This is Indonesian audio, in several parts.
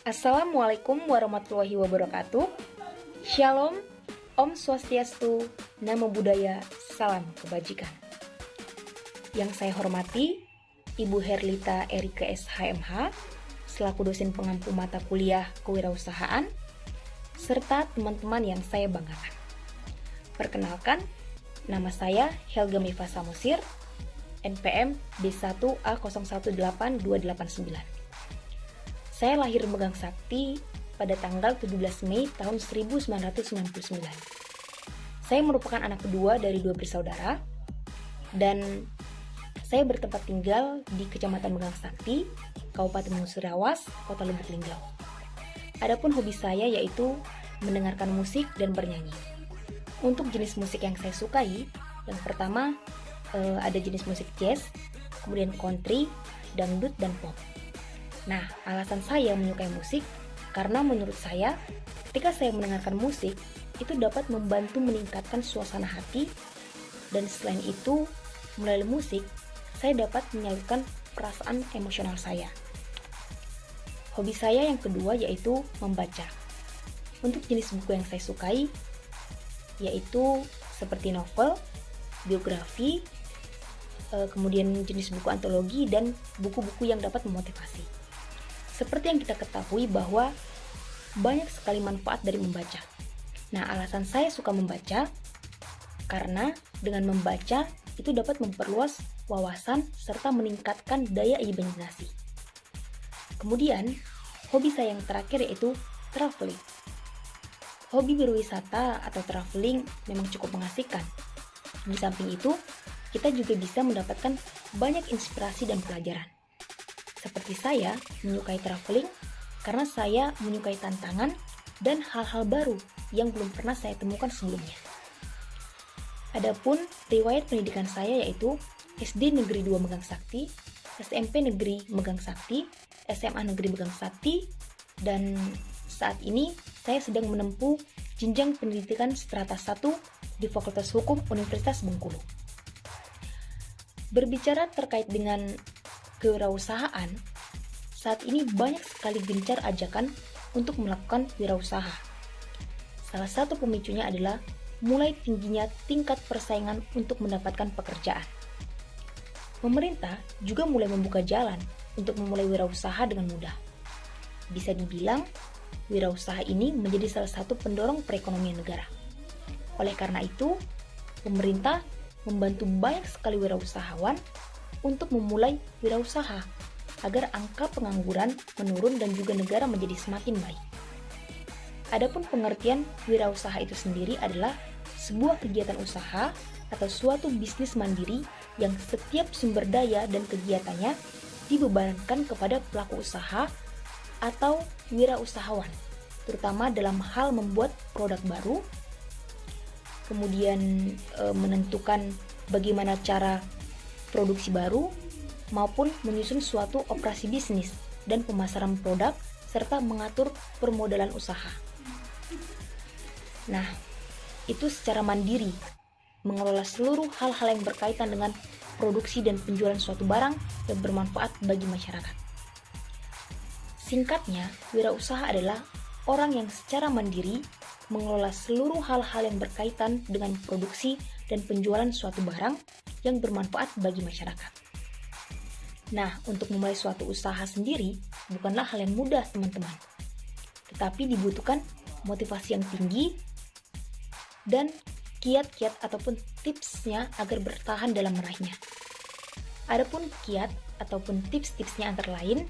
Assalamualaikum warahmatullahi wabarakatuh. Shalom, Om Swastiastu, Namo Buddhaya, Salam Kebajikan. Yang saya hormati, Ibu Herlita Erika SHMH, selaku dosen pengampu mata kuliah kewirausahaan, serta teman-teman yang saya banggakan. Perkenalkan, nama saya Helga Mifa Samusir, NPM D1A018289. Saya lahir megang sakti pada tanggal 17 Mei tahun 1999. Saya merupakan anak kedua dari 2 bersaudara, dan saya bertempat tinggal di Kecamatan Megang Sakti, Kabupaten Musirawas, Kota Lubuk Linggau. Adapun hobi saya yaitu mendengarkan musik dan bernyanyi. Untuk jenis musik yang saya sukai, yang pertama ada jenis musik jazz, kemudian country, dangdut, dan pop. Nah, alasan saya menyukai musik karena menurut saya ketika saya mendengarkan musik itu dapat membantu meningkatkan suasana hati, dan selain itu melalui musik saya dapat menyalurkan perasaan emosional saya. Hobi saya yang kedua yaitu membaca. Untuk jenis buku yang saya sukai yaitu seperti novel, biografi, kemudian jenis buku antologi, dan buku-buku yang dapat memotivasi. Seperti yang kita ketahui bahwa banyak sekali manfaat dari membaca. Nah, alasan saya suka membaca karena dengan membaca itu dapat memperluas wawasan serta meningkatkan daya imajinasi. Kemudian, hobi saya yang terakhir yaitu traveling. Hobi berwisata atau traveling memang cukup mengasihkan. Di samping itu, kita juga bisa mendapatkan banyak inspirasi dan pelajaran. Seperti saya menyukai traveling karena saya menyukai tantangan dan hal-hal baru yang belum pernah saya temukan sebelumnya. Adapun riwayat pendidikan saya yaitu SD Negeri 2 Megang Sakti, SMP Negeri Megang Sakti, SMA Negeri Megang Sakti, dan saat ini saya sedang menempuh jenjang pendidikan strata 1 di Fakultas Hukum Universitas Bengkulu. Berbicara terkait dengan kewirausahaan, saat ini banyak sekali gencar ajakan untuk melakukan wirausaha. Salah satu pemicunya adalah mulai tingginya tingkat persaingan untuk mendapatkan pekerjaan. Pemerintah juga mulai membuka jalan untuk memulai wirausaha dengan mudah. Bisa dibilang, wirausaha ini menjadi salah satu pendorong perekonomian negara. Oleh karena itu, pemerintah membantu banyak sekali wirausahawan untuk memulai wirausaha agar angka pengangguran menurun dan juga negara menjadi semakin baik. Adapun pengertian wirausaha itu sendiri adalah sebuah kegiatan usaha atau suatu bisnis mandiri yang setiap sumber daya dan kegiatannya dibebankan kepada pelaku usaha atau wirausahawan, terutama dalam hal membuat produk baru, kemudian menentukan bagaimana cara produksi baru, maupun menyusun suatu operasi bisnis dan pemasaran produk, serta mengatur permodalan usaha. Nah, itu secara mandiri, mengelola seluruh hal-hal yang berkaitan dengan produksi dan penjualan suatu barang yang bermanfaat bagi masyarakat. Singkatnya, wirausaha adalah orang yang secara mandiri mengelola seluruh hal-hal yang berkaitan dengan produksi dan penjualan suatu barang yang bermanfaat bagi masyarakat. Nah, untuk memulai suatu usaha sendiri bukanlah hal yang mudah, teman-teman. Tetapi dibutuhkan motivasi yang tinggi dan kiat-kiat ataupun tipsnya agar bertahan dalam meraihnya. Adapun kiat ataupun tips-tipsnya antara lain,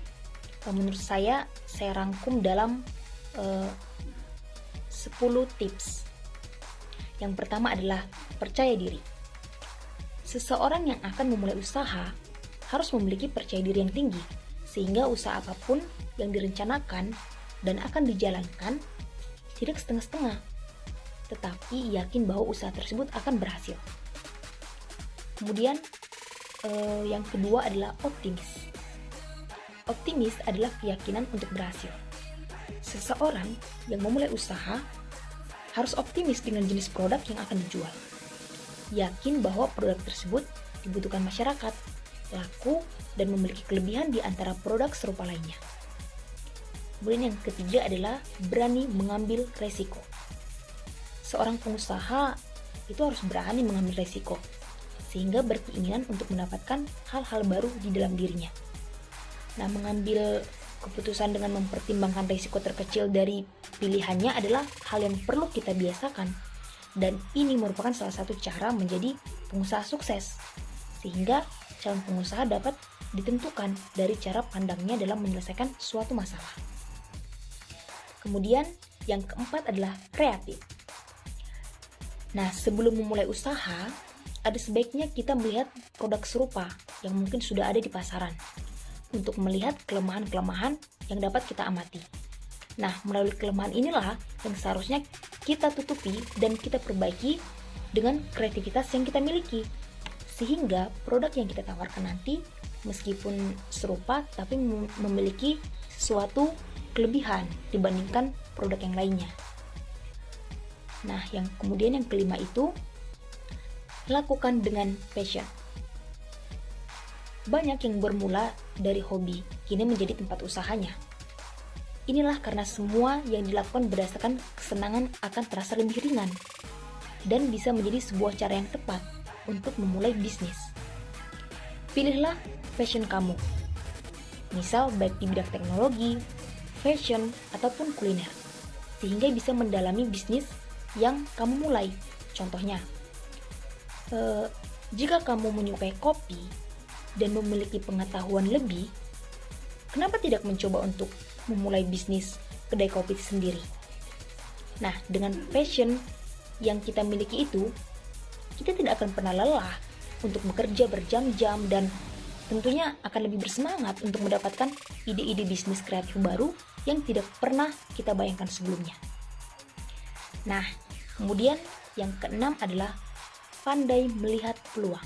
menurut saya rangkum dalam 10 tips. Yang pertama adalah percaya diri. Seseorang yang akan memulai usaha harus memiliki percaya diri yang tinggi, sehingga usaha apapun yang direncanakan dan akan dijalankan tidak setengah-setengah, tetapi yakin bahwa usaha tersebut akan berhasil. Kemudian yang kedua adalah optimis. Optimis adalah keyakinan untuk berhasil. Seseorang yang memulai usaha harus optimis dengan jenis produk yang akan dijual. Yakin bahwa produk tersebut dibutuhkan masyarakat, laku, dan memiliki kelebihan di antara produk serupa lainnya. Kemudian yang ketiga adalah berani mengambil resiko. Seorang pengusaha itu harus berani mengambil resiko, sehingga berkeinginan untuk mendapatkan hal-hal baru di dalam dirinya. Nah, mengambil keputusan dengan mempertimbangkan risiko terkecil dari pilihannya adalah hal yang perlu kita biasakan. Dan ini merupakan salah satu cara menjadi pengusaha sukses, sehingga calon pengusaha dapat ditentukan dari cara pandangnya dalam menyelesaikan suatu masalah. Kemudian yang keempat adalah kreatif. Nah, sebelum memulai usaha, ada sebaiknya kita melihat produk serupa yang mungkin sudah ada di pasaran untuk melihat kelemahan-kelemahan yang dapat kita amati. Nah, melalui kelemahan inilah yang seharusnya kita tutupi dan kita perbaiki dengan kreativitas yang kita miliki, sehingga produk yang kita tawarkan nanti meskipun serupa tapi memiliki sesuatu kelebihan dibandingkan produk yang lainnya. Nah, yang kemudian yang kelima itu lakukan dengan passion. Banyak yang bermula dari hobi kini menjadi tempat usahanya. Inilah karena semua yang dilakukan berdasarkan kesenangan akan terasa lebih ringan dan bisa menjadi sebuah cara yang tepat untuk memulai bisnis. Pilihlah passion kamu. Misal baik di bidang teknologi, fashion, ataupun kuliner, sehingga bisa mendalami bisnis yang kamu mulai. Contohnya, jika kamu menyukai kopi dan memiliki pengetahuan lebih, kenapa tidak mencoba untuk memulai bisnis kedai kopi sendiri? Nah, dengan passion yang kita miliki itu, kita tidak akan pernah lelah untuk bekerja berjam-jam dan tentunya akan lebih bersemangat untuk mendapatkan ide-ide bisnis kreatif baru yang tidak pernah kita bayangkan sebelumnya. Nah, kemudian yang keenam adalah pandai melihat peluang.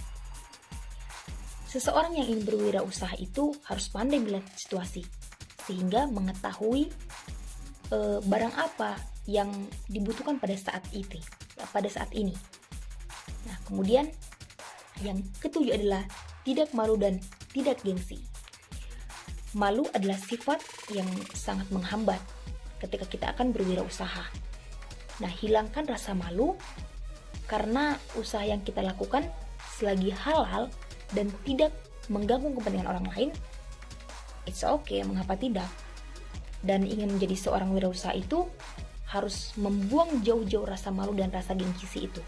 Seseorang yang ingin berwirausaha itu harus pandai melihat situasi, sehingga mengetahui barang apa yang dibutuhkan pada saat ini. Nah, kemudian yang ketujuh adalah tidak malu dan tidak gengsi. Malu adalah sifat yang sangat menghambat ketika kita akan berwirausaha. Nah, hilangkan rasa malu karena usaha yang kita lakukan selagi halal dan tidak mengganggu kepentingan orang lain, it's okay, mengapa tidak? Dan ingin menjadi seorang wirausaha itu harus membuang jauh-jauh rasa malu dan rasa gengsi itu.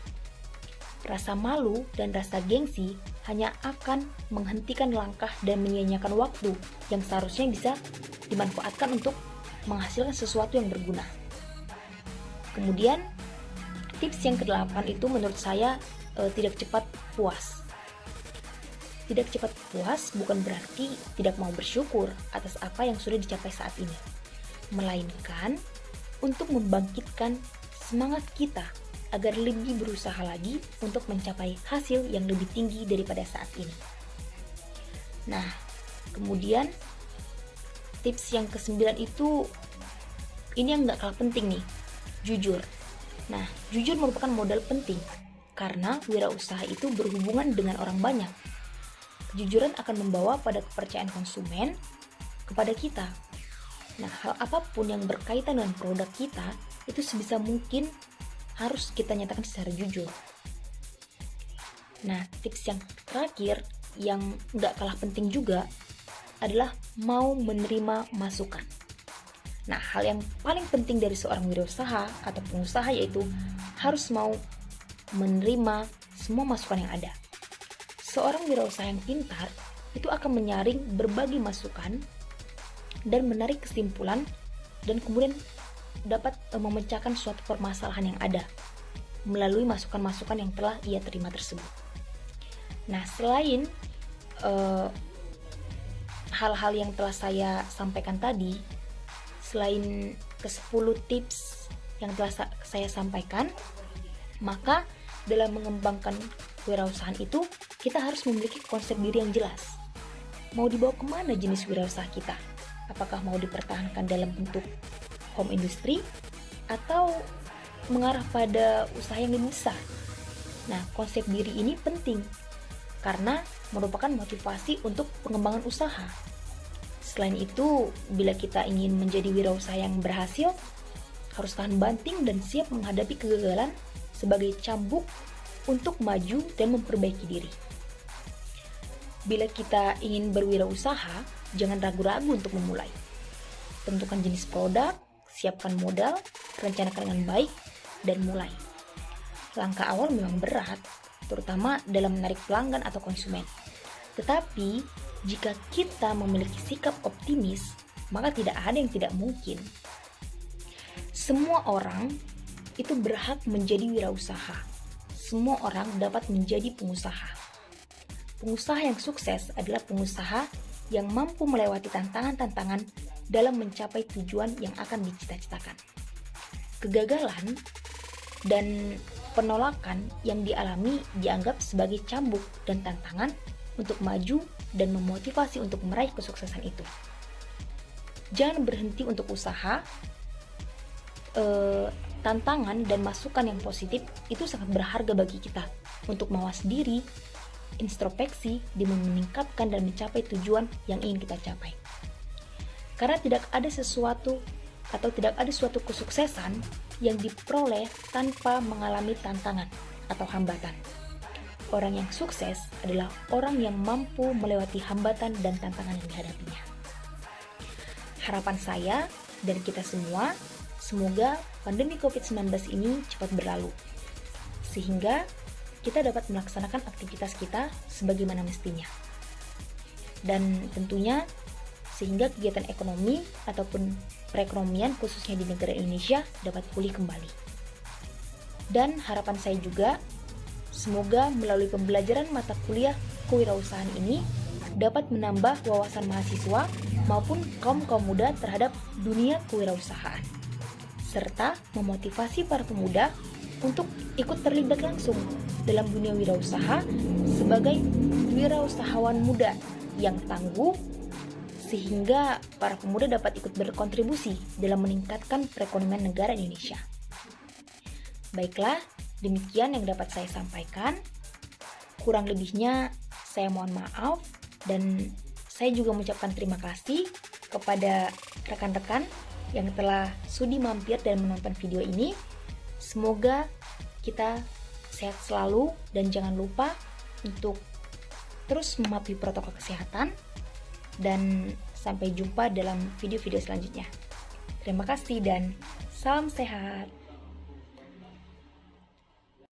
Rasa malu dan rasa gengsi hanya akan menghentikan langkah dan menyia-nyiakan waktu yang seharusnya bisa dimanfaatkan untuk menghasilkan sesuatu yang berguna. Kemudian, tips yang ke-8 itu menurut saya tidak cepat puas. Tidak cepat puas bukan berarti tidak mau bersyukur atas apa yang sudah dicapai saat ini, melainkan untuk membangkitkan semangat kita agar lebih berusaha lagi untuk mencapai hasil yang lebih tinggi daripada saat ini. Nah, kemudian tips yang ke-9 itu ini yang gak kalah penting nih, jujur. Nah, jujur merupakan modal penting karena wirausaha itu berhubungan dengan orang banyak. Kejujuran akan membawa pada kepercayaan konsumen kepada kita. Nah, hal apapun yang berkaitan dengan produk kita itu sebisa mungkin harus kita nyatakan secara jujur. Nah, tips yang terakhir yang gak kalah penting juga adalah mau menerima masukan. Nah, hal yang paling penting dari seorang wirausaha atau pengusaha yaitu harus mau menerima semua masukan yang ada. Seorang wirausaha yang pintar itu akan menyaring berbagai masukan dan menarik kesimpulan dan kemudian dapat memecahkan suatu permasalahan yang ada melalui masukan-masukan yang telah ia terima tersebut. Nah, selain hal-hal yang telah saya sampaikan tadi, selain ke-10 tips yang telah saya sampaikan, maka dalam mengembangkan wirausahaan itu kita harus memiliki konsep diri yang jelas. Mau dibawa kemana jenis wirausaha kita? Apakah mau dipertahankan dalam bentuk home industry atau mengarah pada usaha yang lebih besar? Nah, konsep diri ini penting karena merupakan motivasi untuk pengembangan usaha. Selain itu, bila kita ingin menjadi wirausaha yang berhasil, harus tahan banting dan siap menghadapi kegagalan sebagai cambuk untuk maju dan memperbaiki diri. Bila kita ingin berwirausaha, jangan ragu-ragu untuk memulai. Tentukan jenis produk, siapkan modal, rencanakan dengan baik, dan mulai. Langkah awal memang berat, terutama dalam menarik pelanggan atau konsumen. Tetapi, jika kita memiliki sikap optimis, maka tidak ada yang tidak mungkin. Semua orang itu berhak menjadi wirausaha. Semua orang dapat menjadi pengusaha. Pengusaha yang sukses adalah pengusaha yang mampu melewati tantangan-tantangan dalam mencapai tujuan yang akan dicita-citakan. Kegagalan dan penolakan yang dialami dianggap sebagai cambuk dan tantangan untuk maju dan memotivasi untuk meraih kesuksesan itu. Jangan berhenti untuk usaha. Tantangan dan masukan yang positif itu sangat berharga bagi kita untuk mawas diri, introspeksi, demi meningkatkan dan mencapai tujuan yang ingin kita capai. Karena tidak ada sesuatu atau tidak ada suatu kesuksesan yang diperoleh tanpa mengalami tantangan atau hambatan. Orang yang sukses adalah orang yang mampu melewati hambatan dan tantangan yang dihadapinya. Harapan saya dan kita semua, semoga pandemi COVID-19 ini cepat berlalu, sehingga kita dapat melaksanakan aktivitas kita sebagaimana mestinya. Dan tentunya, sehingga kegiatan ekonomi ataupun perekonomian khususnya di negara Indonesia dapat pulih kembali. Dan harapan saya juga, semoga melalui pembelajaran mata kuliah kewirausahaan ini dapat menambah wawasan mahasiswa maupun kaum muda terhadap dunia kewirausahaan, serta memotivasi para pemuda untuk ikut terlibat langsung dalam dunia wirausaha sebagai wirausahawan muda yang tangguh, sehingga para pemuda dapat ikut berkontribusi dalam meningkatkan perekonomian negara Indonesia. Baiklah, demikian yang dapat saya sampaikan. Kurang lebihnya saya mohon maaf, dan saya juga mengucapkan terima kasih kepada rekan-rekan yang telah sudi mampir dan menonton video ini. Semoga kita sehat selalu dan jangan lupa untuk terus mematuhi protokol kesehatan, dan sampai jumpa dalam video-video selanjutnya. Terima kasih dan salam sehat.